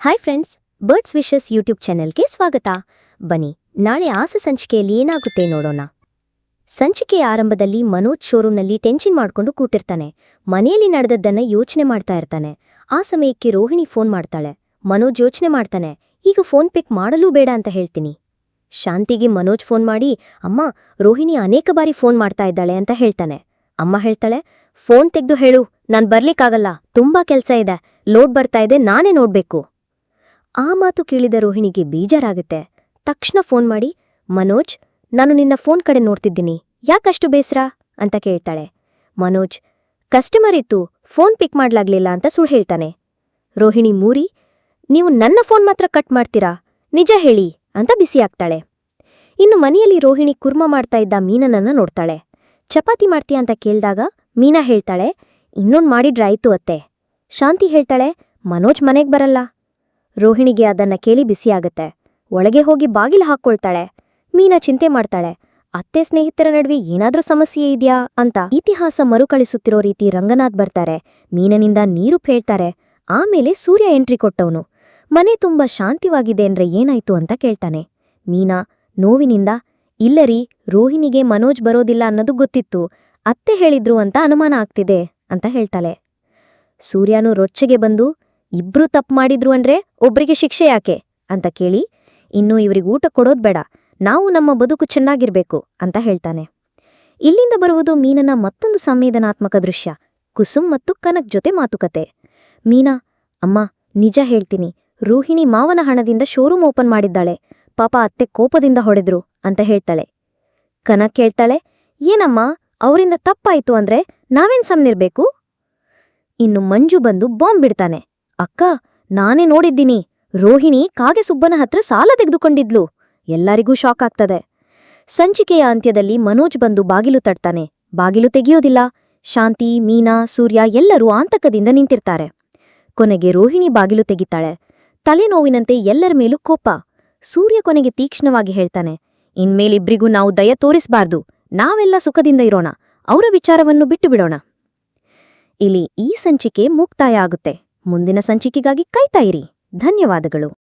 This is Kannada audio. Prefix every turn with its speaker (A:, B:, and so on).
A: Hi friends, birds wishes YouTube ಚಾನೆಲ್ಗೆ ಸ್ವಾಗತ. ಬನ್ನಿ, ನಾಳೆ ಆಸ ಸಂಚಿಕೆಯಲ್ಲಿ ಏನಾಗುತ್ತೆ ನೋಡೋಣ. ಸಂಚಿಕೆಯ ಆರಂಭದಲ್ಲಿ ಮನೋಜ್ ಶೋರೂಮ್ನಲ್ಲಿ ಟೆನ್ಷನ್ ಮಾಡ್ಕೊಂಡು ಕೂತಿರ್ತಾನೆ. ಮನೆಯಲ್ಲಿ ನಡೆದದ್ದನ್ನ ಯೋಚನೆ ಮಾಡ್ತಾ ಇರ್ತಾನೆ. ಆ ಸಮಯಕ್ಕೆ ರೋಹಿಣಿ ಫೋನ್ ಮಾಡ್ತಾಳೆ. ಮನೋಜ್ ಯೋಚನೆ ಮಾಡ್ತಾನೆ, ಈಗ ಫೋನ್ ಪಿಕ್ ಮಾಡಲೂ ಬೇಡ ಅಂತ ಹೇಳ್ತೀನಿ. ಶಾಂತಿಗೆ ಮನೋಜ್ ಫೋನ್ ಮಾಡಿ, ಅಮ್ಮ, ರೋಹಿಣಿ ಅನೇಕ ಬಾರಿ ಫೋನ್ ಮಾಡ್ತಾ ಇದ್ದಾಳೆ ಅಂತ ಹೇಳ್ತಾನೆ. ಅಮ್ಮ ಹೇಳ್ತಾಳೆ, ಫೋನ್ ತೆಗ್ದು ಹೇಳು, ನಾನ್ ಬರ್ಲಿಕ್ಕಾಗಲ್ಲ, ತುಂಬಾ ಕೆಲ್ಸ ಇದೆ, ಲೋಡ್ ಬರ್ತಾ ಇದೆ, ನಾನೇ ನೋಡ್ಬೇಕು. ಆ ಮಾತು ಕೇಳಿದ ರೋಹಿಣಿಗೆ ಬೇಜಾರಾಗುತ್ತೆ. ತಕ್ಷಣ ಫೋನ್ ಮಾಡಿ, ಮನೋಜ್, ನಾನು ನಿನ್ನ ಫೋನ್ ಕಡೆ ನೋಡ್ತಿದ್ದೀನಿ, ಯಾಕಷ್ಟು ಬೇಸರ ಅಂತ ಕೇಳ್ತಾಳೆ. ಮನೋಜ್, ಕಸ್ಟಮರ್ ಇತ್ತು, ಫೋನ್ ಪಿಕ್ ಮಾಡ್ಲಾಗ್ಲಿಲ್ಲ ಅಂತ ಸುಳ್ಳು ಹೇಳ್ತಾನೆ. ರೋಹಿಣಿ ಮೂರಿ, ನೀವು ನನ್ನ ಫೋನ್ ಮಾತ್ರ ಕಟ್ ಮಾಡ್ತೀರಾ, ನಿಜ ಹೇಳಿ ಅಂತ ಬಿಸಿಯಾಗ್ತಾಳೆ. ಇನ್ನು ಮನೆಯಲ್ಲಿ ರೋಹಿಣಿ ಕುರ್ಮ ಮಾಡ್ತಾ ಇದ್ದ ಮೀನನನ್ನ ನೋಡ್ತಾಳೆ. ಚಪಾತಿ ಮಾಡ್ತೀಯ ಅಂತ ಕೇಳ್ದಾಗ ಮೀನಾ ಹೇಳ್ತಾಳೆ, ಇನ್ನೊಂದು ಮಾಡಿಡ್ರಾಯ್ತು ಅತ್ತೆ. ಶಾಂತಿ ಹೇಳ್ತಾಳೆ, ಮನೋಜ್ ಮನೆಗ್ ಬರಲ್ಲ. ರೋಹಿಣಿಗೆ ಅದನ್ನ ಕೇಳಿ ಬಿಸಿಯಾಗತ್ತೆ. ಒಳಗೆ ಹೋಗಿ ಬಾಗಿಲು ಹಾಕ್ಕೊಳ್ತಾಳೆ. ಮೀನಾ ಚಿಂತೆ ಮಾಡ್ತಾಳೆ, ಅತ್ತೆ ಸ್ನೇಹಿತರ ನಡುವೆ ಏನಾದ್ರೂ ಸಮಸ್ಯೆ ಇದೆಯಾ ಅಂತ. ಇತಿಹಾಸ ಮರುಕಳಿಸುತ್ತಿರೋ ರೀತಿ ರಂಗನಾಥ್ ಬರ್ತಾರೆ. ಮೀನನಿಂದ ನೀರು ಹೇಳ್ತಾರೆ. ಆಮೇಲೆ ಸೂರ್ಯ ಎಂಟ್ರಿ ಕೊಟ್ಟವನು. ಮನೆ ತುಂಬಾ ಶಾಂತಿವಾಗಿದೆ ಅಂದ್ರೆ ಏನಾಯ್ತು ಅಂತ ಕೇಳ್ತಾನೆ. ಮೀನಾ ನೋವಿನಿಂದ, ಇಲ್ಲರಿ, ರೋಹಿಣಿಗೆ ಮನೋಜ್ ಬರೋದಿಲ್ಲ ಅನ್ನೋದು ಗೊತ್ತಿತ್ತು, ಅತ್ತೆ ಹೇಳಿದ್ರು ಅಂತ ಅನುಮಾನ ಆಗ್ತಿದೆ ಅಂತ ಹೇಳ್ತಾಳೆ. ಸೂರ್ಯನು ರೊಚ್ಚೆಗೆ ಬಂದು, ಇಬ್ರೂ ತಪ್ಪು ಮಾಡಿದ್ರು ಅಂದ್ರೆ ಒಬ್ರಿಗೆ ಶಿಕ್ಷೆ ಯಾಕೆ ಅಂತ ಕೇಳಿ, ಇನ್ನೂ ಇವ್ರಿಗೆ ಊಟ ಕೊಡೋದ್ ಬೇಡ, ನಾವು ನಮ್ಮ ಬದುಕು ಚೆನ್ನಾಗಿರ್ಬೇಕು ಅಂತ ಹೇಳ್ತಾನೆ. ಇಲ್ಲಿಂದ ಬರುವುದು ಮೀನನ ಮತ್ತೊಂದು ಸಂವೇದನಾತ್ಮಕ ದೃಶ್ಯ. ಕುಸುಮ್ ಮತ್ತು ಕನಕ್ ಜೊತೆ ಮಾತುಕತೆ. ಮೀನಾ, ಅಮ್ಮ, ನಿಜ ಹೇಳ್ತೀನಿ, ರೋಹಿಣಿ ಮಾವನ ಹಣದಿಂದ ಶೋರೂಮ್ ಓಪನ್ ಮಾಡಿದ್ದಾಳೆ, ಪಾಪ ಅತ್ತೆ ಕೋಪದಿಂದ ಹೊಡೆದ್ರು ಅಂತ ಹೇಳ್ತಾಳೆ. ಕನಕ್ ಹೇಳ್ತಾಳೆ, ಏನಮ್ಮ, ಅವರಿಂದ ತಪ್ಪಾಯ್ತು ಅಂದ್ರೆ ನಾವೇನ್ ಸಮ್ನಿರ್ಬೇಕು? ಇನ್ನು ಮಂಜು ಬಂದು ಬಾಂಬ್ ಬಿಡ್ತಾನೆ. ಅಕ್ಕ, ನಾನೇ ನೋಡಿದ್ದೀನಿ, ರೋಹಿಣಿ ಕಾಗೆ ಸುಬ್ಬನ ಹತ್ರ ಸಾಲ ತೆಗೆದುಕೊಂಡಿದ್ಲು. ಎಲ್ಲರಿಗೂ ಶಾಕ್ ಆಗ್ತದೆ. ಸಂಚಿಕೆಯ ಅಂತ್ಯದಲ್ಲಿ ಮನೋಜ್ ಬಂದು ಬಾಗಿಲು ತಟ್ತಾನೆ. ಬಾಗಿಲು ತೆಗೆಯೋದಿಲ್ಲ. ಶಾಂತಿ, ಮೀನಾ, ಸೂರ್ಯ ಎಲ್ಲರೂ ಆಂತಕದಿಂದ ನಿಂತಿರ್ತಾರೆ. ಕೊನೆಗೆ ರೋಹಿಣಿ ಬಾಗಿಲು ತೆಗಿತಾಳೆ. ತಲೆನೋವಿನಂತೆ ಎಲ್ಲರ ಮೇಲೂ ಕೋಪ. ಸೂರ್ಯ ಕೊನೆಗೆ ತೀಕ್ಷ್ಣವಾಗಿ ಹೇಳ್ತಾನೆ, ಇನ್ಮೇಲಿಬ್ರಿಗೂ ನಾವು ದಯ ತೋರಿಸಬಾರ್ದು, ನಾವೆಲ್ಲ ಸುಖದಿಂದ ಇರೋಣ, ಅವರ ವಿಚಾರವನ್ನು ಬಿಟ್ಟು ಬಿಡೋಣ. ಇಲ್ಲಿ ಈ ಸಂಚಿಕೆ ಮುಕ್ತಾಯ ಆಗುತ್ತೆ. ಮುಂದಿನ ಸಂಚಿಕೆಗಾಗಿ ಕಾಯ್ತಾ ಇರಿ. ಧನ್ಯವಾದಗಳು.